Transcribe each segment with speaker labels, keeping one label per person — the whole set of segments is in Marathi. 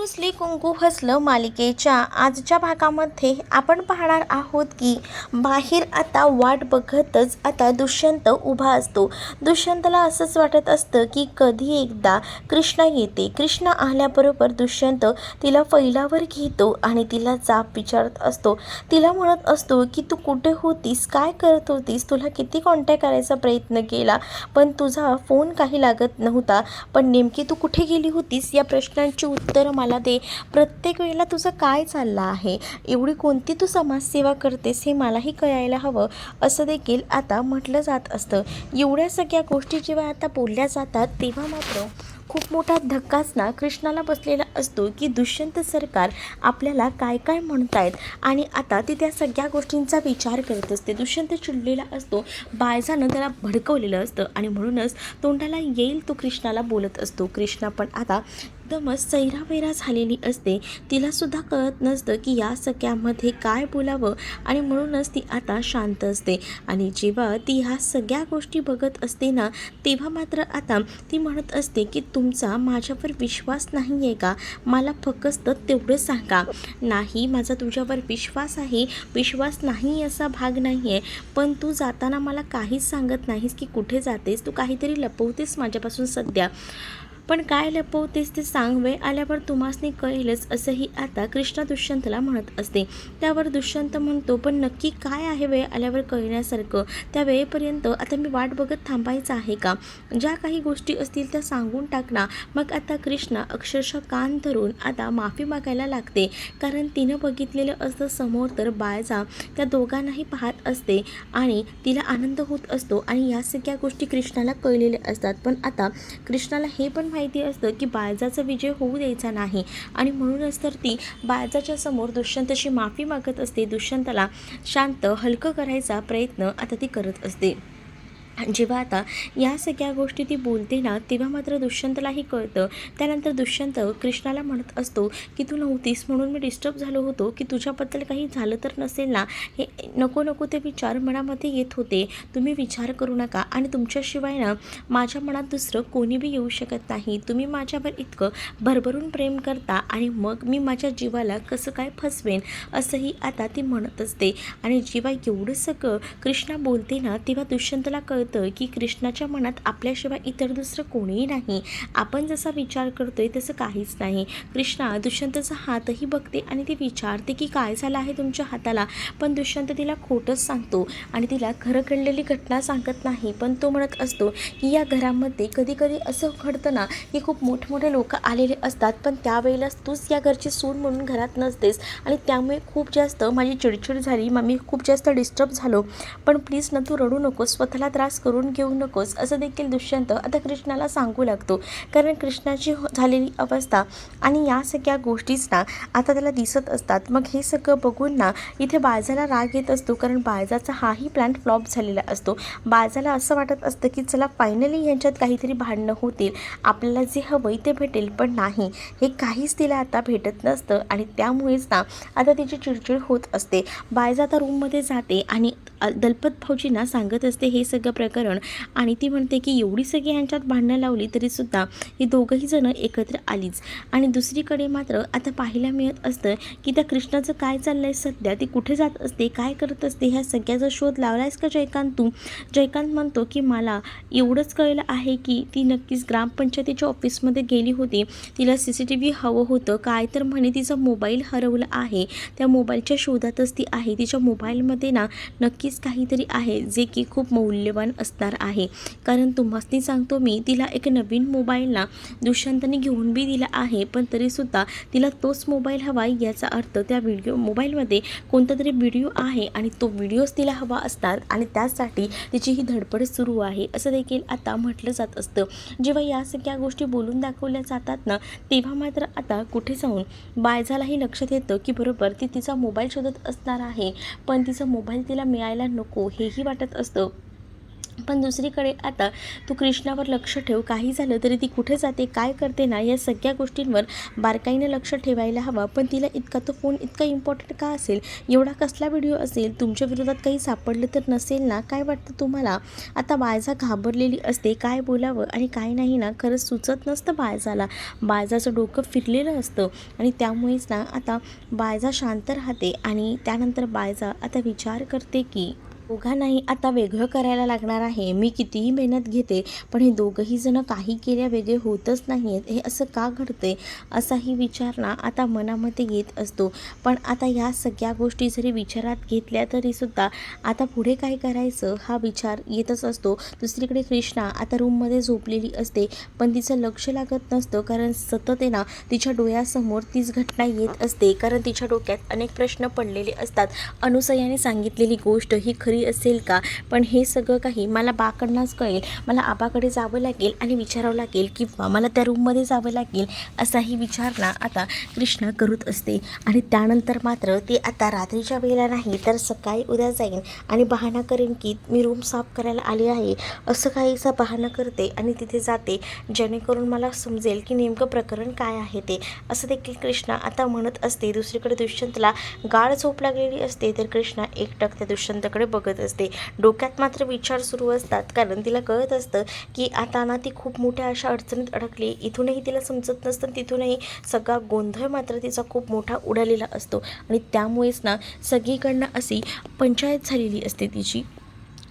Speaker 1: रुसली कुंकू हसलं मालिकेच्या आजच्या भागामध्ये आपण पाहणार आहोत की बाहेर आता वाट बघतच आता दुष्यंत उभा असतो. दुष्यंतला असंच वाटत असतं की कधी एकदा कृष्णा येते. कृष्णा आल्याबरोबर दुष्यंत तिला फैलावर घेतो आणि तिला जाब विचारत असतो. तिला म्हणत असतो की तू कुठे होतीस, काय करत होतीस, तुला किती कॉन्टॅक्ट करायचा प्रयत्न केला पण तुझा फोन काही लागत नव्हता, पण नेमकी तू कुठे गेली होतीस या प्रश्नांची उत्तर मला दे. प्रत्येक वेळेला तुझं काय चाललं आहे, एवढी कोणती तू समाजसेवा करतेस हे मलाही कळायला हवं, असं देखील आता म्हटलं जात असतं. एवढ्या सगळ्या गोष्टी जेव्हा आता बोलल्या जातात तेव्हा मात्र खूप मोठा धक्काच ना कृष्णाला बसलेला असतो की दुष्यंत सरकार आपल्याला काय काय म्हणतायत आणि आता ती त्या सगळ्या गोष्टींचा विचार करत असते. दुष्यंत चिडलेला असतो, बायजानं त्याला भडकवलेलं असतं आणि म्हणूनच तोंडाला येईल तो कृष्णाला बोलत असतो. कृष्णा पण आता एकदमच सैरावैरा झालेली असते. तिलासुद्धा कळत नसतं की या सगळ्यामध्ये काय बोलावं आणि म्हणूनच ती आता शांत असते. आणि जेव्हा ती ह्या सगळ्या गोष्टी बघत असते ना तेव्हा मात्र आता ती म्हणत असते की तुमचा माझ्यावर विश्वास नाही आहे का, मला फक्त तेवढं सांगा. नाही, माझा तुझ्यावर विश्वास आहे, विश्वास नाही असा भाग नाही आहे, पण तू जाताना मला काहीच सांगत नाहीस की कुठे जातेस, तू काहीतरी लपवतेस माझ्यापासून सध्या, पण काय लपवतेस ते सांग, वेळ आल्यावर तुम्हासनी कळेलच, असंही आता कृष्णा दुष्यंतला म्हणत असते. त्यावर दुष्यंत म्हणतो, पण नक्की काय आहे वेळ आल्यावर कळण्यासारखं, त्या वेळेपर्यंत आता मी वाट बघत थांबायचं आहे का, ज्या काही गोष्टी असतील त्या सांगून टाक ना. मग आता कृष्णा अक्षरशः कान धरून आता माफी मागायला लागते, कारण तिनं बघितलेलं असतं समोर तर बाळजा त्या दोघांनाही पाहत असते आणि तिला आनंद होत असतो आणि या सगळ्या गोष्टी कृष्णाला कळलेल्या असतात. पण आता कृष्णाला हे पण माहिती असतं की बाळजाचा विजय होऊ द्यायचा नाही आणि म्हणूनच तर ती बाळजाच्या समोर दुष्यंतची माफी मागत असते. दुष्यंताला शांत हलकं करायचा प्रयत्न आता ती करत असते. जेव्हा आता या सगळ्या गोष्टी ती बोलते ना तेव्हा मात्र दुष्यंतलाही कळतं. त्यानंतर दुष्यंत कृष्णाला म्हणत असतो की तू नव्हतीस म्हणून मी डिस्टर्ब झालो होतो, की तुझ्याबद्दल काही झालं तर नसेल ना, हे नको नको ते विचार मनामध्ये येत होते, तुम्ही विचार करू नका आणि तुमच्याशिवाय ना माझ्या मनात दुसरं कोणी बी येऊ शकत नाही. तुम्ही माझ्यावर इतकं भरभरून प्रेम करता आणि मग मी माझ्या जीवाला कसं काय फसवेन, असंही आता ती म्हणत असते. आणि जेव्हा एवढं सगळं कृष्णा बोलते ना तेव्हा दुष्यंतला कळतं की कृष्णाच्या मनात आपल्याशिवाय इतर दुसरं कोणीही नाही, आपण जसा विचार करतोय तसं काहीच नाही. कृष्णा दुष्यंतचा हातही बघते आणि ती विचारते की काय झालं आहे तुमच्या हाताला, पण दुष्यंत तिला खोटंच सांगतो आणि तिला खरं घडलेली घटना सांगत नाही. पण तो म्हणत असतो की या घरामध्ये कधी कधी असं घडतं ना की खूप मोठमोठे लोक आलेले असतात, पण त्यावेळेलाच तूच या घरची सून म्हणून घरात नसतेस आणि त्यामुळे खूप जास्त माझी चिडचिड झाली, मी खूप जास्त डिस्टर्ब झालो, पण प्लीज ना तू रडू नकोस, स्वतःला त्रास करून घेऊ नकोस, असं देखील दुष्यंत आता कृष्णाला सांगू लागतो. कारण कृष्णाची झालेली अवस्था आणि या सगळ्या गोष्टीच ना आता त्याला दिसत असतात. मग हे सगळं बघून ना इथे बाळजाला राग येत असतो, कारण बाळजाचा हाही प्लॅन फ्लॉप झालेला असतो. बाळजाला असं वाटत असतं की चला फायनली यांच्यात काहीतरी भांडणं होतील, आपल्याला जे हवंय ते भेटेल, पण नाही, हे काहीच तिला आता भेटत नसतं आणि त्यामुळेच ना आता तिची चिडचिड होत असते. बाळजा आता रूममध्ये जाते आणि दलपत भाऊजींना सांगत असते हे सगळं प्रकरण आणि ती म्हणते की एवढी सगळी यांच्यात भांडणं लावली तरीसुद्धा ही दोघंही जणं एकत्र आलीच. आणि दुसरीकडे मात्र आता पाहायला मिळत असतं की त्या कृष्णाचं काय चाललं आहे सध्या, ती कुठे जात असते, काय करत असते, ह्या सगळ्याचा शोध लावलायस का जयकांत तू. जयकांत म्हणतो की मला एवढंच कळलं आहे की ती नक्कीच ग्रामपंचायतीच्या ऑफिसमध्ये गेली होती, तिला CCTV हवं होतं, काय तर म्हणे तिचा मोबाईल हरवला आहे, त्या मोबाईलच्या शोधातच ती आहे, तिच्या मोबाईलमध्ये ना नक्कीच काहीतरी आहे जे की खूप मौल्यवान असणार आहे. कारण तुम्हासनी सांगतो मी, तिला एक नवीन मोबाईल ना दुष्यंतने घेऊन बी दिला आहे, पण तरीसुद्धा तिला तोच मोबाईल हवा, याचा अर्थ त्या मोबाईलमध्ये कोणता तरी व्हिडिओ आहे आणि तो व्हिडिओच तिला हवा असणार आणि त्यासाठी तिची ही धडपड सुरू आहे, असं देखील आता म्हटलं जात असतं. जेव्हा या सगळ्या गोष्टी बोलून दाखवल्या जातात ना तेव्हा मात्र आता कुठे जाऊन बाळजालाही लक्षात येतं की बरोबर ती तिचा मोबाईल शोधत असणार आहे, पण तिचा मोबाईल तिला मिळायला नको हेही वाटत असतं. पण दुसरीकडे आता तू कृष्णावर लक्ष ठेव. काही झालं तरी ती कुठे जाते, काय करते ना, या सगळ्या गोष्टींवर बारकाईने लक्ष ठेवायला हवं. पण तिला इतका तो फोन इतका इम्पॉर्टंट का असेल? एवढा कसला व्हिडिओ असेल? तुमच्या विरोधात काही सापडलं तर नसेल ना? काय वाटतं तुम्हाला? आता बायजा घाबरलेली असते. काय बोलावं आणि काय नाही ना, खरंच सुचत नसतं बायजाला. बायजाचं डोकं फिरलेलं असतं आणि त्यामुळेच ना आता बायजा शांत राहते आणि त्यानंतर बायजा आता विचार करते की दोघांनाही आता वेगळं करायला लागणार आहे. मी कितीही मेहनत घेते, पण हे दोघंही जण काही केल्या वेगळे होतच नाही आहेत. हे असं का घडते? असाही विचार ना आता मनामध्ये येत असतो. पण आता या सगळ्या गोष्टी जरी विचारात घेतल्या तरीसुद्धा आता पुढे काय करायचं हा विचार येतच असतो. दुसरीकडे कृष्णा आता रूममध्ये झोपलेली असते, पण तिचं लक्ष लागत नसतं. कारण सतत आहे ना तिच्या डोळ्यासमोर तीच घटना येत असते. कारण तिच्या डोक्यात अनेक प्रश्न पडलेले असतात. अनुसयाने सांगितलेली गोष्ट ही खरी असेल का? पण हे सगळं काही मला बाकडनंच कळेल. मला आबाकडे जावं लागेल आणि विचारावं लागेल किंवा मला त्या रूममध्ये जावं लागेल असाही विचार ना आता कृष्णा करत असते. आणि त्यानंतर मात्र ती आता रात्रीच्या वेळेला नाही तर सकाळी उद्या जाईन आणि बहाणा करेन की मी रूम साफ करायला आली आहे असं काहीसा बहाणा करते आणि तिथे जाते, जेणेकरून मला समजेल की नेमकं प्रकरण काय आहे ते, असं देखील कृष्णा आता म्हणत असते. दुसरीकडे दुष्यंतला गाढ झोप लागलेली असते तर कृष्णा एकटक त्या दुष्यंतकडे बघत असते. डोक्यात मात्र विचार सुरू असतात. कारण तिला कळत असतं की आता ना ती खूप मोठ्या अशा अडचणीत अडकली. इथूनही तिला समजत नसतं, तिथूनही सगळा गोंधळ मात्र तिचा खूप मोठा उडालेला असतो आणि त्यामुळेच ना सगळीकडनं अशी पंचायत झालेली असते तिची.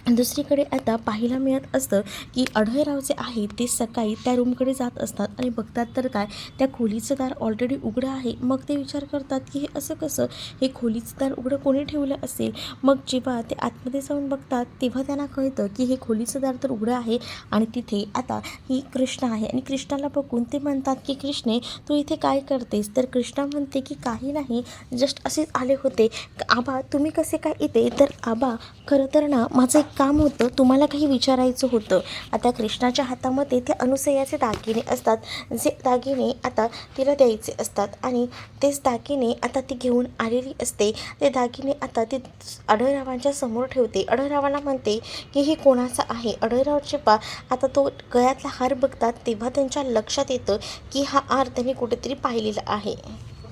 Speaker 1: दुसरीकडे आता पाहायला मिळत असतं की अढळराव जे आहे ते सकाळी त्या रूमकडे जात असतात आणि बघतात तर काय, त्या खोलीचं दार ऑलरेडी उघडं आहे. मग ते विचार करतात की हे असं कसं, हे खोलीचं दार उघडं कोणी ठेवलं असेल? मग जेव्हा ते आतमध्ये जाऊन बघतात तेव्हा त्यांना कळतं की हे खोलीचं दार तर उघडं आहे आणि तिथे आता ही कृष्णा आहे. आणि कृष्णाला बघून ते म्हणतात की कृष्णे, तू इथे काय करतेस? तर कृष्णा म्हणते की काही नाही, जस्ट असेच आले होते. आबा तुम्ही कसे काय इथे? तर आबा खरं तर ना माझं एक काम होतं, तुम्हाला काही विचारायचं होतं. आता कृष्णाच्या हातामध्ये ते अनुसयाचे दागिने असतात, जे दागिने आता तिला द्यायचे असतात आणि तेच दागिने आता ती घेऊन आलेली असते. ते दागिने आता ती अढळरावांच्या समोर ठेवते. अढळरावाला म्हणते की हे कोणाचं आहे? अढळराव जेव्हा आता तो गळ्यातला हार बघतात तेव्हा त्यांच्या लक्षात येतं की हा हार त्यांनी कुठेतरी पाहिलेला आहे.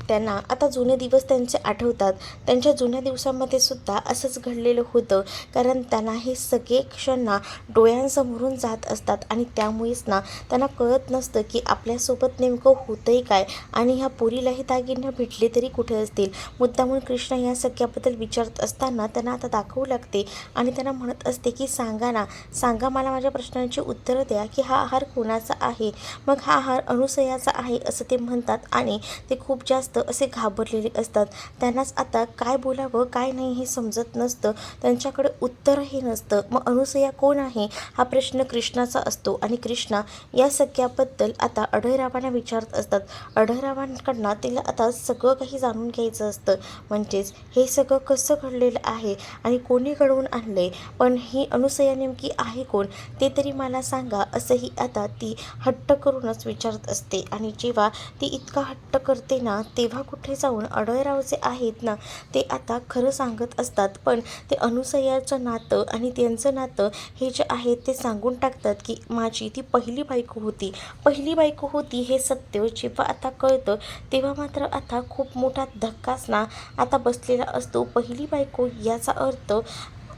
Speaker 1: त्यांना आता जुने दिवस त्यांचे आठवतात. त्यांच्या जुन्या दिवसामध्ये सुद्धा असंच घडलेलं होतं. कारण त्यांना हे सगळे क्षण ना डोळ्यांसमोरून जात असतात आणि त्यामुळेच ना त्यांना कळत नसतं की आपल्यासोबत नेमकं होतंय काय आणि ह्या पोरीलाही दागिने भेटले तरी कुठे असतील. मुद्दामून कृष्णा या सगळ्याबद्दल विचारत असताना त्यांना आता दाखवू लागते आणि त्यांना म्हणत असते की सांगा ना, सांगा मला माझ्या प्रश्नांची उत्तरं द्या की हा हार कोणाचा आहे? मग हा हार अनुसयाचा आहे असं ते म्हणतात आणि ते खूप जास्त असे घाबरलेले असतात. त्यांनाच आता काय बोलावं काय नाही हे समजत नसतं. त्यांच्याकडे उत्तरही नसतं. मग अनुसया कोण आहे हा प्रश्न कृष्णाचा असतो आणि कृष्णा या सगळ्याबद्दल आता अढळरावांना विचारत असतात. अढळरावांकडनं तिला आता सगळं काही जाणून घ्यायचं असतं. म्हणजेच हे सगळं कसं घडलेलं आहे आणि कोणी घडवून आणले, पण ही अनुसया नेमकी आहे कोण ते तरी मला सांगा, असंही आता ती हट्ट करूनच विचारत असते. आणि जेव्हा ती इतका हट्ट करते ना तेव्हा कुठे जाऊन अढळराव जे आहेत ना ते आता खरं सांगत असतात. पण ते अनुसयाचं नातं आणि त्यांचं नातं हे जे आहे ते सांगून टाकतात की माझी ती पहिली बायको होती, पहिली बायको होती हे सत्य जेव्हा आता कळतं तेव्हा मात्र आता खूप मोठा धक्काच ना आता बसलेला असतो. पहिली बायको याचा अर्थ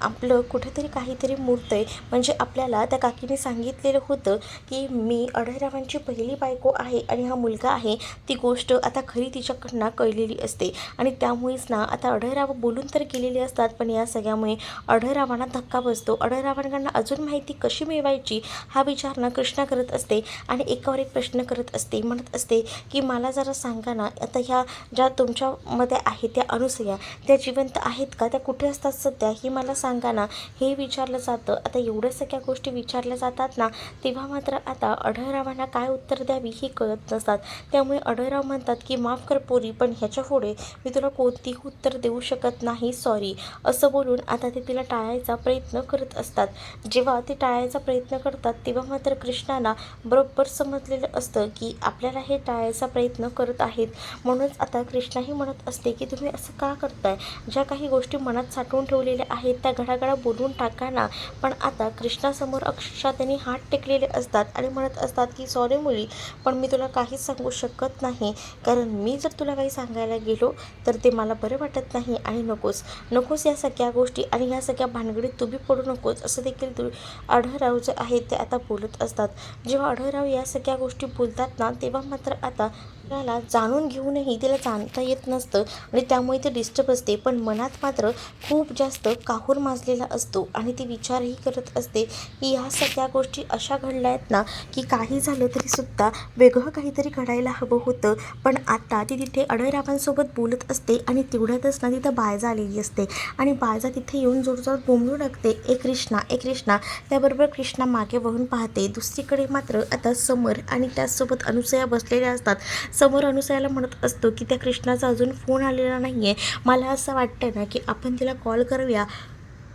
Speaker 1: आपलं कुठेतरी काहीतरी मुरतंय. म्हणजे आपल्याला त्या काकीने सांगितलेलं होतं की मी अढळरावांची पहिली बायको आहे आणि हा मुलगा आहे, ती गोष्ट आता खरी तिच्याकडनं कळलेली असते. आणि त्यामुळेच ना आता अढळराव बोलून तर गेलेले असतात, पण या सगळ्यामुळे अढळरावांना धक्का बसतो. अढळरावांकडनं अजून माहिती कशी मिळवायची हा विचार ना कृष्णा करत असते आणि एकावर एक प्रश्न करत असते. म्हणत असते की मला जरा सांगा ना, आता ह्या ज्या तुमच्यामध्ये आहेत त्या अनुसया, त्या जिवंत आहेत का? त्या कुठे असतात सध्या ही मला सांगा ना, हे विचारलं जातं. आता एवढ्या सगळ्या गोष्टी विचारल्या जातात ना तेव्हा मात्र आता अढळरावांना काय उत्तर द्यावी हे कळत नसतात. त्यामुळे अढळराव म्हणतात की माफ कर पोरी, पण ह्याच्यापुढे मी तुला कोणतीही उत्तर देऊ शकत नाही, सॉरी, असं बोलून आता ते तिला टाळायचा प्रयत्न करत असतात. जेव्हा ते टाळायचा प्रयत्न करतात तेव्हा मात्र कृष्णाला बरोबर समजलेलं असतं की आपल्याला हे टाळायचा प्रयत्न करत आहेत. म्हणूनच आता कृष्णाही म्हणत असते की तुम्ही असं का करताय? ज्या काही गोष्टी मनात साठवून ठेवलेल्या आहेत त्या घडाघडा बोलून टाका ना. पण आता कृष्णासमोर अक्षरशः त्यांनी हात टेकलेले असतात आणि म्हणत असतात की सॉरी मुली, पण मी तुला काहीच सांगू शकत नाही, कारण मी जर तुला काही सांगायला गेलो तर ते मला बरं वाटत नाही आणि नकोस या सगळ्या गोष्टी आणि ह्या सगळ्या भानगडीत तू बी पडू नकोस, असं देखील आढळराव जे आहे ते आता बोलत असतात. जेव्हा आढळराव या सगळ्या गोष्टी बोलतात ना, तेव्हा मात्र आता त्याला जाणून घेऊनही तिला जाणता येत नसतं आणि त्यामुळे ते डिस्टर्ब असते. पण मनात मात्र खूप जास्त काहूर माजलेला असतो आणि ती विचारही करत असते की ह्या सगळ्या गोष्टी अशा घडल्या आहेत ना, की काही झालं तरीसुद्धा वेगळं काहीतरी घडायला हवं होतं. पण आता ती तिथे आढळरावांसोबत बोलत असते आणि तेवढ्यातच ना तिथं बायजा आलेली असते आणि बायजा तिथे येऊन जोरजोरात बोंबलू लागते, ए कृष्णा. त्याबरोबर कृष्णा मागे वळून पाहते. दुसरीकडे मात्र आता समर आणि त्याचसोबत अनुसया बसलेल्या असतात. समोर अनुसयाला म्हणत असतो की त्या कृष्णाचा अजून फोन आलेला नाही आहे. मला असं वाटतं ना की आपण तिला कॉल करूया,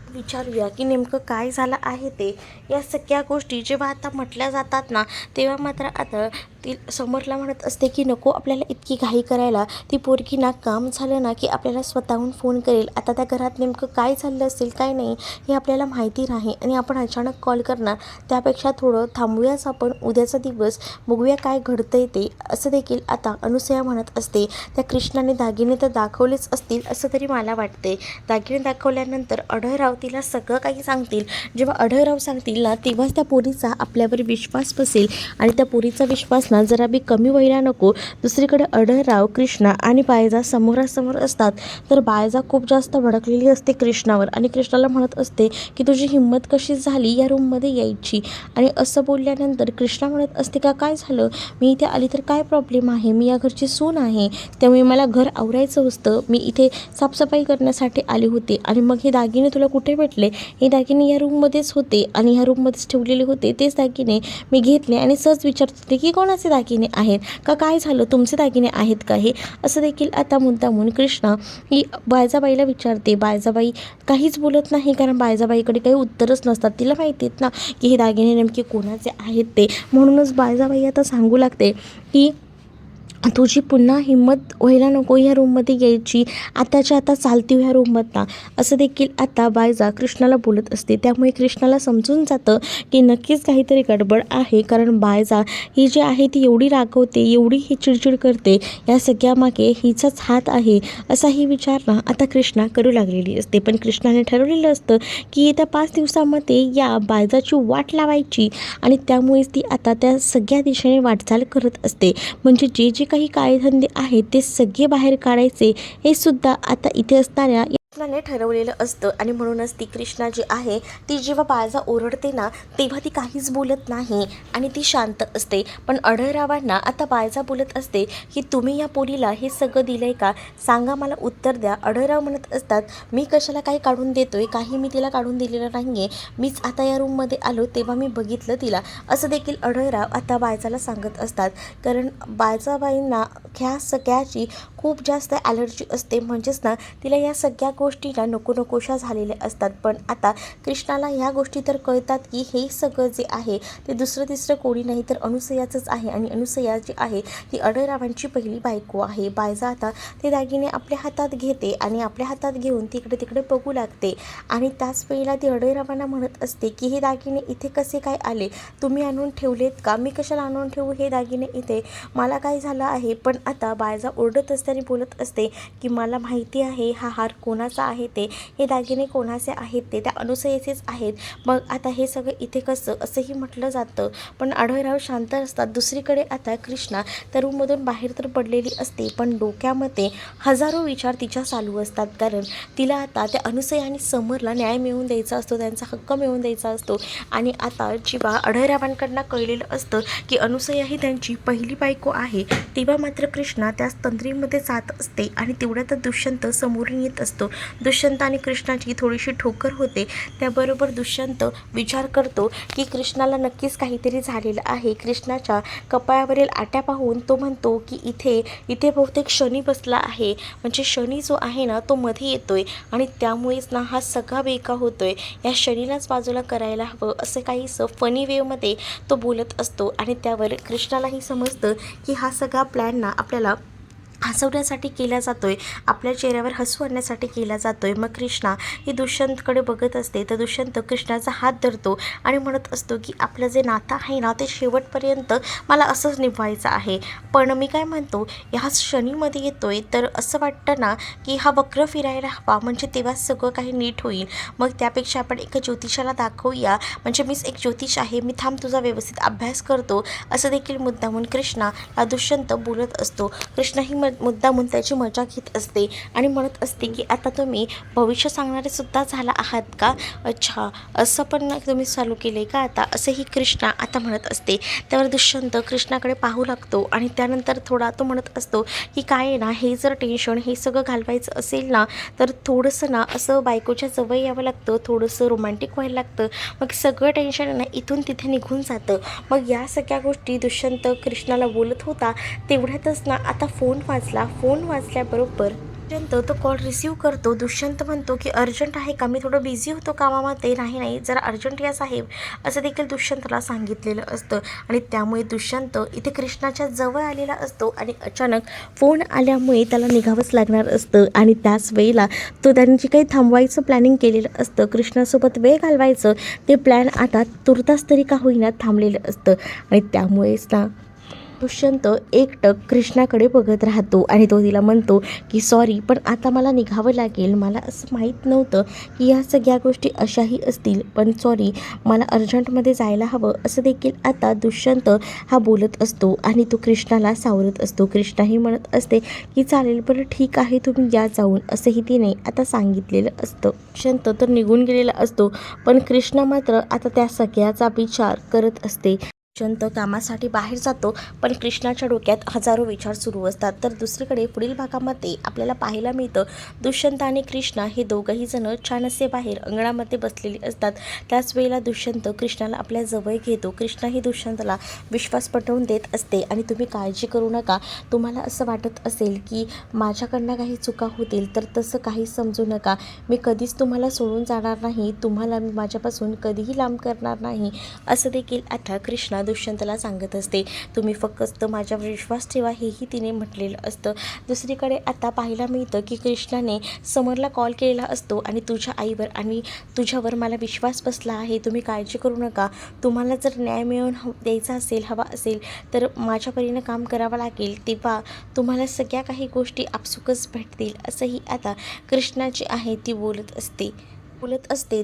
Speaker 1: विचारूया की नेमकं काय झालं आहे ते. या सगळ्या गोष्टी जेव्हा आता म्हटल्या जातात ना, तेव्हा मात्र आता ती समोरला म्हणत असते की नको आपल्याला इतकी घाई करायला. ती पोरगी ना काम झालं ना की आपल्याला स्वतःहून फोन करेल. आता त्या घरात नेमकं काय झालं असेल काय नाही हे आपल्याला माहिती नाही आणि आपण अचानक कॉल करणार. त्यापेक्षा थोडं थांबूयाच आपण, उद्याचा दिवस बघूया काय घडतंय ते, असं देखील आता अनुसया म्हणत असते. त्या कृष्णाने दागिने तर दाखवलेच असतील असं तरी मला वाटते. दागिने दाखवल्यानंतर आढळराव तिला सगळं काही सांगतील. जेव्हा आढळराव सांगतील ना, तेव्हाच त्या पोरीचा आपल्यावर विश्वास बसेल आणि त्या पोरीचा विश्वास ना जरा बी कमी व्हायला नको. दुसरीकडे आढळराव, कृष्णा आणि बायजा समोरासमोर असतात. तर बायजा खूप जास्त भडकलेली असते कृष्णावर आणि कृष्णाला म्हणत असते की तुझी हिंमत कशी झाली या रूममध्ये यायची. आणि असं बोलल्यानंतर कृष्णा म्हणत असते का काय झालं, मी इथे आली तर काय प्रॉब्लेम आहे, मी या घरची सून आहे, त्यामुळे मला घर आवरायचं असतं, मी इथे साफसफाई करण्यासाठी आले होते. आणि मग हे दागिने तुला कुठे भेटले, हे दागिने या रूममध्येच होते आणि ह्या रूममध्येच ठेवलेले होते, तेच दागिने मी घेतले आणि सहज विचारत होते की कोणाचे दागिने आहेत का, काय झालं तुमचे दागिने आहेत का हे, असं देखील आता मुद्दामून कृष्णा ही बायजाबाईला विचारते. बायजाबाई काहीच बोलत नाही, कारण बायजाबाईकडे काही उत्तरच नसतात. तिला माहिती आहेत ना की हे दागिने नेमके कोणाचे आहेत ते. म्हणूनच बायजाबाई आता सांगू लागते की तुझी पुन्हा हिंमत व्हायला नको ह्या रूममध्ये यायची, आताच्या आता चालती ह्या रूममधनं, असं देखील आता बायजा कृष्णाला बोलत असते. त्यामुळे कृष्णाला समजून जातं की नक्कीच काहीतरी गडबड आहे, कारण बायजा ही जी आहे ती एवढी रागवते, एवढी ही चिडचिड करते, या सगळ्यामागे हिचाच हात आहे असाही विचार ना आता कृष्णा करू लागलेली असते. पण कृष्णाने ठरवलेलं असतं की येत्या 5 दिवसामध्ये या बायजाची वाट लावायची आणि त्यामुळेच ती आता त्या सगळ्या दिशेने वाटचाल करत असते. म्हणजे जे काही काळेधंदे आहेत ते सगळे बाहेर काढायचे हे सुद्धा आता इथे असणाऱ्या कृष्णाने ठरवलेलं असतं. आणि म्हणूनच ती कृष्णा जी आहे ती जेव्हा बायजा ओरडते ना, तेव्हा ती काहीच बोलत नाही आणि ती शांत असते. पण आढळरावांना आता बायजा बोलत असते की तुम्ही या पोरीला हे सगळं दिलंय का, सांगा, मला उत्तर द्या. आढळराव म्हणत असतात मी कशाला काही काढून देतोय, काही मी तिला काढून दिलेलं नाही आहे, मीच आता या रूममध्ये आलो तेव्हा मी बघितलं तिला, असं देखील आढळराव आता बायजाला सांगत असतात. कारण बायजाबाईंना ह्या सगळ्याची खूप जास्त ॲलर्जी असते, म्हणजेच ना तिला या सगळ्या गोष्टीला नकोशा झालेल्या असतात. पण आता कृष्णाला ह्या गोष्टी तर कळतात की हे सगळं जे आहे ते दुसरं तिसरं कोणी नाही तर अनुसयाचंच आहे आणि अनुसया जी आहे ती आढळरावांची पहिली बायको आहे. बायजा आता ते दागिने आपल्या हातात घेते आणि आपल्या हातात घेऊन तिकडे बघू लागते आणि त्याच वेळेला ती आढळरावांना म्हणत असते की हे दागिने इथे कसे काय आले, तुम्ही आणून ठेवलेत का, मी कशाला आणून ठेवू हे दागिने इथे, मला काय झालं आहे. पण आता बायजा ओरडत असते आणि बोलत असते की मला माहिती आहे हा हार कोणाचा आहे ते, हे दागिने कोणाचे आहेत ते, त्या अनुसयेचेच आहेत, मग आता हे सगळं इथे कसं, असंही म्हटलं जातं. पण आढळराव शांत असतात. दुसरीकडे आता कृष्णा त्या रूममधून बाहेर तर पडलेली असते, पण डोक्यामध्ये हजारो विचार तिच्या चालू असतात. कारण तिला आता त्या अनुसया आणि समरला न्याय मिळवून द्यायचा असतो, त्यांचा हक्क मिळवून द्यायचा असतो. आणि आता जेव्हा आढळरावांकडनं कळलेलं असतं की अनुसया ही त्यांची पहिली बायको आहे, तेव्हा मात्र कृष्णा त्याच तंद्रीमध्ये जात असते आणि तेवढ्यातच दुष्यंत समोरून येत असतो. दुष्यंत आणि कृष्णाची थोडीशी ठोकर होते. त्याबरोबर दुष्यंत विचार करतो की कृष्णाला नक्कीच काहीतरी झालेलं आहे. कृष्णाच्या कपाळावरील आट्या पाहून तो म्हणतो की इथे बहुतेक शनी बसला आहे, म्हणजे शनी जो आहे ना तो मध्ये येतोय आणि त्यामुळेच ना हा सगळा बेका होतोय, या शनीलाच बाजूला करायला हवं, असं काहीसं फनी वेमध्ये तो बोलत असतो. आणि त्यावर कृष्णालाही समजतं की हा सगळा प्लॅन ना आपल्याला हसवण्यासाठी केला जातोय, आपल्या चेहऱ्यावर हसू आणण्यासाठी केला जातोय. मग कृष्णा ही दुष्यंतकडे बघत असते, तर दुष्यंत कृष्णाचा हात धरतो आणि म्हणत असतो की आपलं जे नातं आहे ना ते शेवटपर्यंत मला असंच निभवायचं आहे. पण मी काय म्हणतो, ह्याच शनीमध्ये येतोय तर असं वाटतं ना की हा वक्र फिरायला हवा, म्हणजे तेव्हाच सगळं काही नीट होईल. मग त्यापेक्षा आपण एका ज्योतिषाला दाखवूया, म्हणजे मीच एक ज्योतिष आहे, मी थांब तुझा व्यवस्थित अभ्यास करतो, असं देखील मुद्दामून कृष्णा दुष्यंत बोलत असतो. कृष्णा ही मुद्दामून त्याची मजा घेत असते आणि म्हणत असते की आता तुम्ही भविष्य सांगणारे सुद्धा झाला आहात का? अच्छा, असं पण तुम्ही चालू केले का आता, असंही कृष्णा आता म्हणत असते. त्यावर दुष्यंत कृष्णाकडे पाहू लागतो आणि त्यानंतर थोडा तो म्हणत असतो की काय आहे ना, हे जर टेन्शन हे सगळं घालवायचं असेल ना तर थोडंसं ना असं बायकोच्या जवळ यावं लागतं, थोडंसं रोमॅन्टिक व्हायला लागतं, मग सगळं टेन्शन ना इथून तिथे निघून जातं. मग या सगळ्या गोष्टी दुष्यंत कृष्णाला बोलत होता. तेवढ्यातच ना आता फोन वाजल्याबरोबर दुष्यंत तो कॉल रिसीव्ह करतो. दुष्यंत म्हणतो की अर्जंट आहे का, मी थोडं बिझी होतो कामामध्ये. नाही जरा अर्जंट या साहेब, असं देखील दुष्यंतला सांगितलेलं असतं. आणि त्यामुळे दुष्यंत इथे कृष्णाच्या जवळ आलेला असतो आणि अचानक फोन आल्यामुळे त्याला निघावंच लागणार असतं. आणि त्याच वेळेला तो त्यांनी जे काही थांबवायचं प्लॅनिंग केलेलं असतं, कृष्णासोबत वेळ घालवायचं, ते प्लॅन आता तुर्तास तरी का होईना थांबलेलं असतं. आणि त्यामुळेच ना दुष्यंत एकटक कृष्णाकडे बघत राहतो आणि तो तिला म्हणतो की सॉरी, पण आता मला निघावं लागेल, मला असं माहीत नव्हतं की ह्या सगळ्या गोष्टी अशाही असतील, पण सॉरी, मला अर्जंटमध्ये जायला हवं, असं देखील आता दुष्यंत हा बोलत असतो आणि तो कृष्णाला सावरत असतो. कृष्णाही म्हणत असते की चालेल, बरं ठीक आहे, तुम्ही या जाऊन, असंही तिने आता सांगितलेलं असतं. दुष्यंत तर निघून गेलेला असतो, पण कृष्णा मात्र आता त्या सगळ्याचा विचार करत असते. दुष्यंत कामासाठी बाहेर जातो, पण कृष्णाच्या डोक्यात हजारो विचार सुरू असतात. तर दुसरीकडे पुढील भागामध्ये आपल्याला पाहायला मिळतं, दुष्यंत आणि कृष्णा हे दोघंही जण छान असे बाहेर अंगणामध्ये बसलेले असतात. त्याच वेळेला दुष्यंत कृष्णाला आपल्या जवळ घेतो. कृष्णाही दुष्यंतला विश्वास पटवून देत असते आणि तुम्ही काळजी करू नका, तुम्हाला असं वाटत असेल की माझ्याकडनं काही चुका होतील तर तसं काही समजू नका, मी कधीच तुम्हाला सोडून जाणार नाही, तुम्हाला मी माझ्यापासून कधीही लांब करणार नाही, असं देखील आता कृष्णा दुष्यंतला सांगत असते. तुम्ही फक्त माझ्यावर विश्वास ठेवा, हेही तिने म्हटलेलं असतं. दुसरीकडे आता पाहायला मिळतं की कृष्णाने समरला कॉल केलेला असतो आणि तुझ्या आईवर आणि तुझ्यावर मला विश्वास बसला आहे, तुम्ही काळजी करू नका, तुम्हाला जर न्याय मिळवून द्यायचा असेल, हवा असेल तर माझ्या परीनं काम करावं लागेल, तेव्हा तुम्हाला सगळ्या काही गोष्टी आपसुकच भेटतील, असंही आता कृष्णाची आहे ती बोलत असते.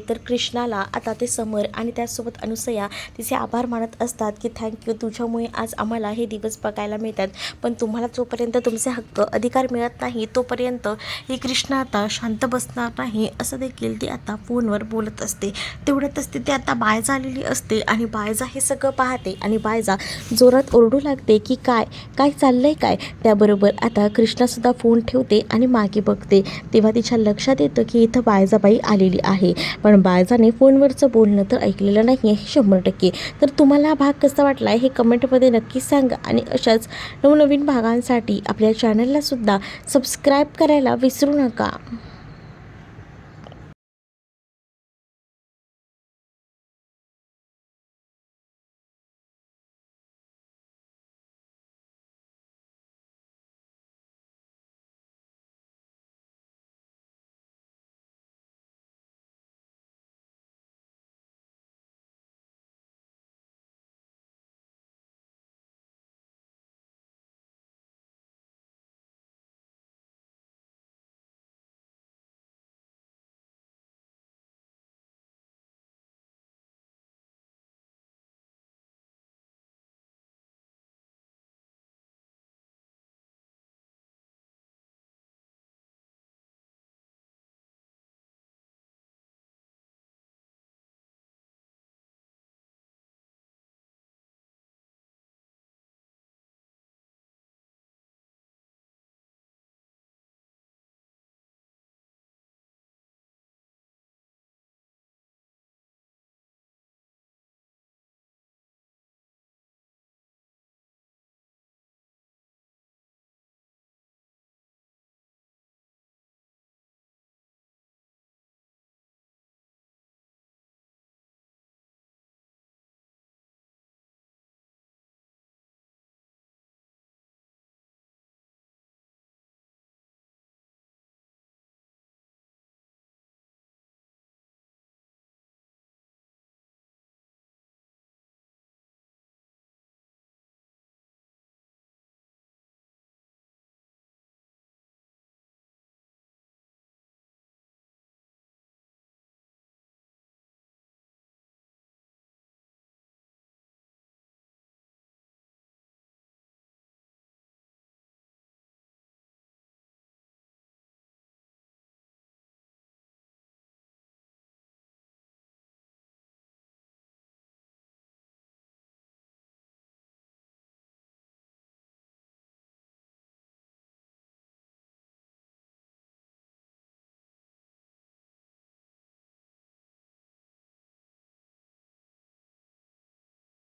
Speaker 1: तर कृष्णाला आता ते समर आणि त्याचसोबत अनुसया तिचे आभार मानत असतात की थँक्यू, तुझ्यामुळे आज आम्हाला हे दिवस बघायला मिळतात, पण तुम्हाला जोपर्यंत तुमचे हक्क अधिकार मिळत नाही तोपर्यंत ही कृष्णा आता शांत बसणार नाही, असं देखील ती आता फोनवर बोलत असते. तेवढ्यातच तिथे आता बायजा आलेली असते आणि बायजा हे सगळं पाहते आणि बायजा जोरात ओरडू लागते की काय चाललंय काय. त्याबरोबर आता कृष्णासुद्धा फोन ठेवते आणि मागे बघते. तेव्हा तिच्या लक्षात येतं की इथं बायजाबाई आलेली आहे, पण बायजाने फोनवरचं बोलणं तर ऐकलेलं नाही आहे 100%. तर तुम्हाला हा भाग कसा वाटला हे कमेंटमध्ये नक्कीच सांगा आणि अशाच नवनवीन भागांसाठी आपल्या चॅनलला सुद्धा सबस्क्राईब करायला विसरू नका.